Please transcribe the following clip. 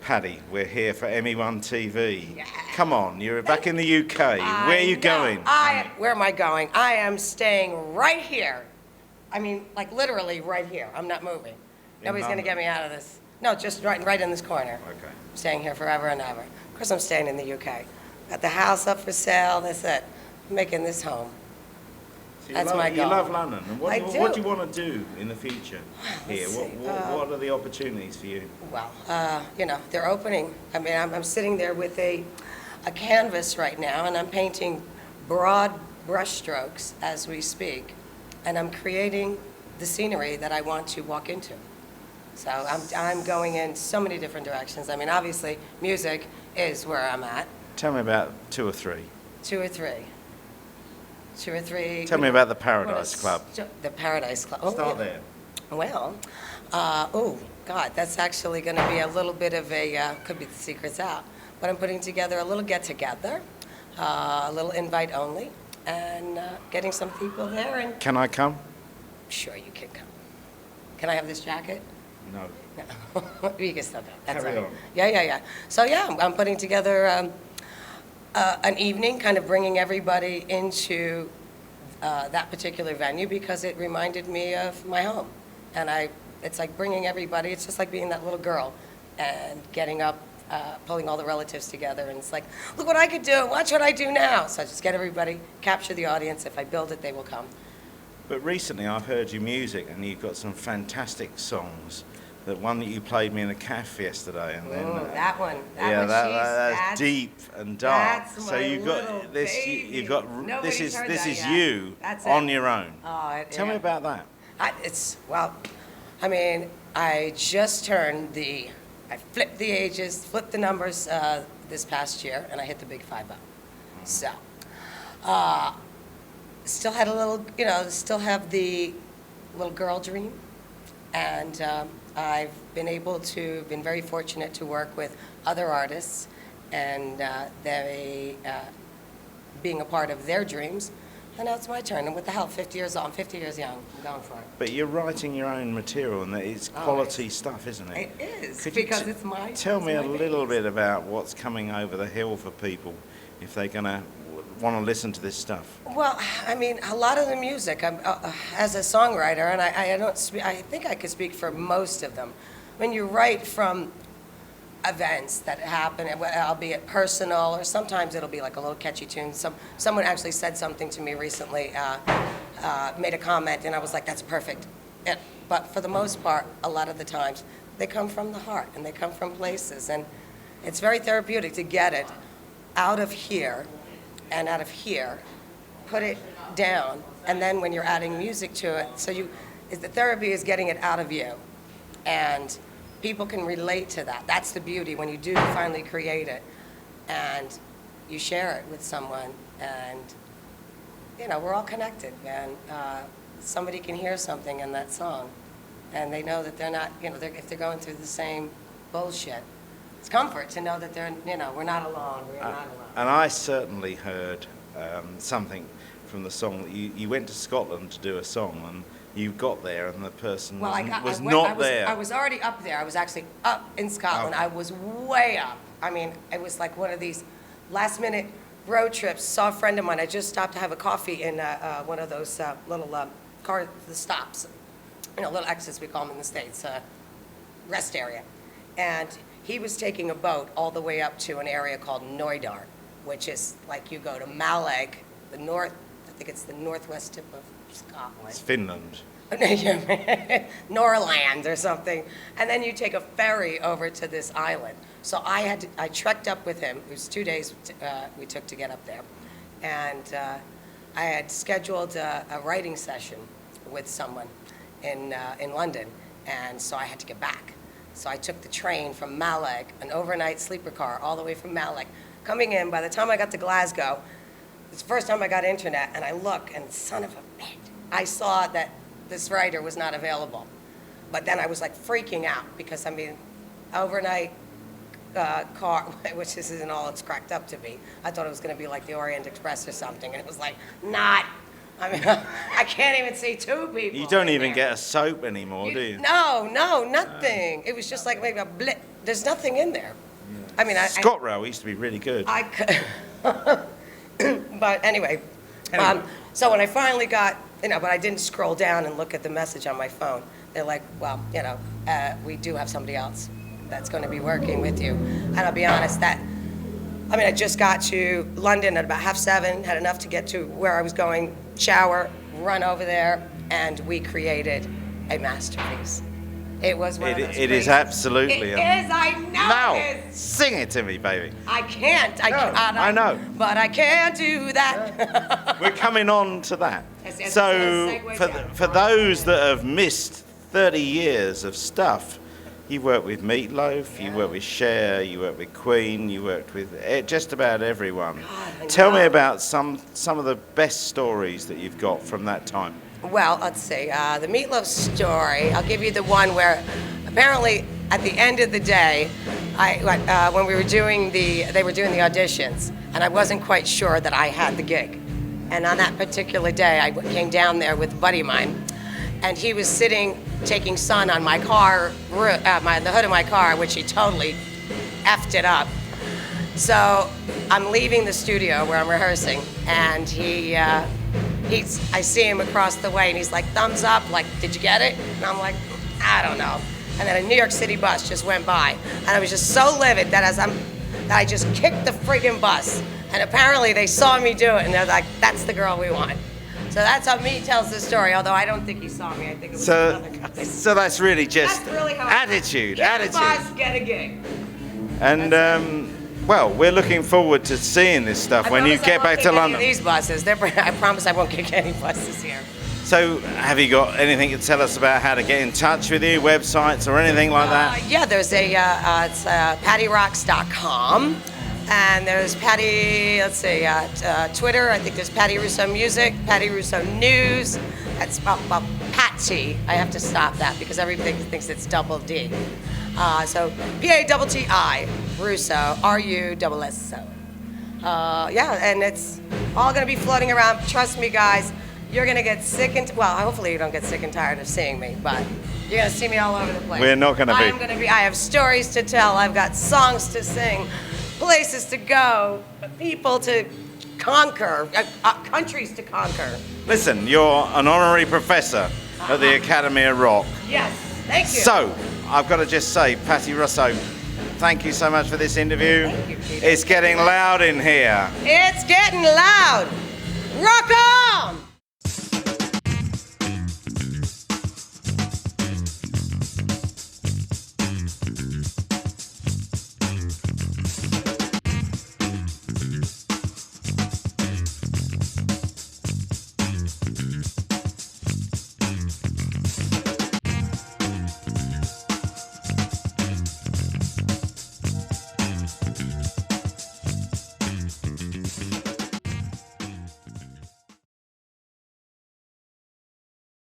Paddy, we're here for ME1 TV. Yeah. Come on, you're back in the UK. Where are you going? Where am I going? I am staying right here. I mean, like literally right here. I'm not moving. Nobody's going to get me out of this. No, just right in this corner. Okay. I'm staying here forever and ever. Of course, I'm staying in the UK. Got the house up for sale. That's it. I'm making this home. So That's my goal. You love London. And I do. What do you want to do in the future here? see. What are the opportunities for you? Well, you know, they're opening. I mean, I'm sitting there with a canvas right now, and I'm painting broad brushstrokes as we speak, and I'm creating the scenery that I want to walk into. So I'm going in so many different directions. I mean, obviously, music is where I'm at. Tell me about two or three. Two or three. Tell me about the Paradise Club. The Paradise Club. Oh, Start yeah. there. Well, oh, God, that's actually going to be a little bit of a, could be the secret's out. But I'm putting together a little get-together, a little invite only, and getting some people there. And Can I come? sure, you can come. Can I have this jacket? No. No. You can still go. That's Carry all right. on. Yeah. So, yeah, I'm putting together an evening, kind of bringing everybody into that particular venue because it reminded me of my home. And it's like bringing everybody, it's just like being that little girl and getting up, pulling all the relatives together. And it's like, look what I could do, watch what I do now. So I just get everybody, capture the audience. If I build it, they will come. But recently I've heard your music and you've got some fantastic songs. The one that you played me in a cafe yesterday, and then That one. That's deep and dark. That's so my you've got little this. baby. You've got Nobody's this heard is that this is yet. you That's it. on your own. Tell me Yeah. about that. I mean, I just turned I flipped the ages, flipped the numbers this past year, and I hit the big 5-0. So, still had a little, still have the little girl dream, and I've been very fortunate to work with other artists, and they being a part of their dreams. And now it's my turn. And what the hell, 50 years old, I'm 50 years young. I'm going for it. But you're writing your own material, and it's quality stuff, isn't it? It is, Could you because it's my Tell me a baby. little bit about what's coming over the hill for people if they're going to want to listen to this stuff. Well, I mean, a lot of the music, as a songwriter, and I think I could speak for most of them. When you write from events that happen, albeit personal, or sometimes it'll be like a little catchy tune. Someone actually said something to me recently, made a comment, and I was like, that's perfect. But for the most part, a lot of the times, they come from the heart, and they come from places, and it's very therapeutic to get it out of here, and out of here, put it down, and then when you're adding music to it, the therapy is getting it out of you, and people can relate to that. That's the beauty when you do finally create it, and you share it with someone, and we're all connected, man. Somebody can hear something in that song, and they know that they're not, if they're going through the same bullshit. It's comfort to know that we're not alone. We're not alone. And I certainly heard something from the song that you went to Scotland to do a song, and you got there and the person was not there. I was already up there. I was actually up in Scotland. Okay. I was way up. I mean, it was like one of these last-minute road trips. Saw a friend of mine. I just stopped to have a coffee in one of those little car the stops, little exits we call them in the States, rest area, and he was taking a boat all the way up to an area called Knoydart, which is like you go to Mallaig, I think it's the northwest tip of Scotland. It's Finland. Norland or something. And then you take a ferry over to this island. So I trekked up with him. It was 2 days we took to get up there. And I had scheduled a writing session with someone in London. And so I had to get back. So I took the train from Mallaig, an overnight sleeper car, all the way from Mallaig. Coming in, by the time I got to Glasgow, it's the first time I got internet, and I look, and son of a bitch, I saw that this writer was not available. But then I was like freaking out, because overnight car, which this isn't all it's cracked up to be. I thought it was gonna be like the Orient Express or something, and it was like, not. I can't even see two people. You don't even get a soap anymore, do you? No, nothing. It was just like maybe a blip, there's nothing in there. Yeah. I mean, ScotRail used to be really good. I could, but anyway. So when I finally got, but I didn't scroll down and look at the message on my phone. They're like, well, we do have somebody else that's going to be working with you. And I'll be honest, I just got to London at about 7:30, had enough to get to where I was going, shower, run over there, and we created a masterpiece. It was one of those It is absolutely. It is, I know Now, it is. sing it to me, baby. I can't. I know. But I can't do that. We're coming on to that. Yes, So, for those that have missed 30 years of stuff, you worked with Meatloaf, you worked with Cher, you worked with Queen, you worked with just about everyone. God, Tell me about some of the best stories that you've got from that time. Well, let's see. The Meatloaf story, I'll give you the one where apparently at the end of the day, when they were doing the auditions, and I wasn't quite sure that I had the gig. And on that particular day, I came down there with a buddy of mine, and he was sitting taking sun on my car, the hood of my car, which he totally effed it up. So I'm leaving the studio where I'm rehearsing, and I see him across the way, and he's like, thumbs up, like, did you get it? And I'm like, I don't know. And then a New York City bus just went by, and I was just so livid that I just kicked the friggin' bus. And apparently they saw me do it, and they're like, that's the girl we want. So that's how Meat tells the story, although I don't think he saw me. I think it was another guy. So that's really just really attitude. Get the bus, get a gig. And well, we're looking forward to seeing this stuff when you get back to London. These buses, I promise I won't kick any buses here. So, have you got anything to tell us about how to get in touch with you, websites or anything like that? Yeah, there's it's pattyrocks.com, and there's Twitter. I think there's Patti Russo Music, Patti Russo News. That's Patti. I have to stop that because everybody thinks it's double D. So P-A-T-T-I, Russo, R-U-S-S-O. And it's all going to be floating around. Trust me, guys, you're going to get sick and, hopefully you don't get sick and tired of seeing me, but you're going to see me all over the place. We're not going to be. I have stories to tell. I've got songs to sing, places to go, people to conquer, countries to conquer. Listen, you're an honorary professor at the Academy of Rock. Yes, thank you. So, I've got to just say, Patti Russo, thank you so much for this interview. Thank you, Peter. It's getting loud in here. It's getting loud. Rock on!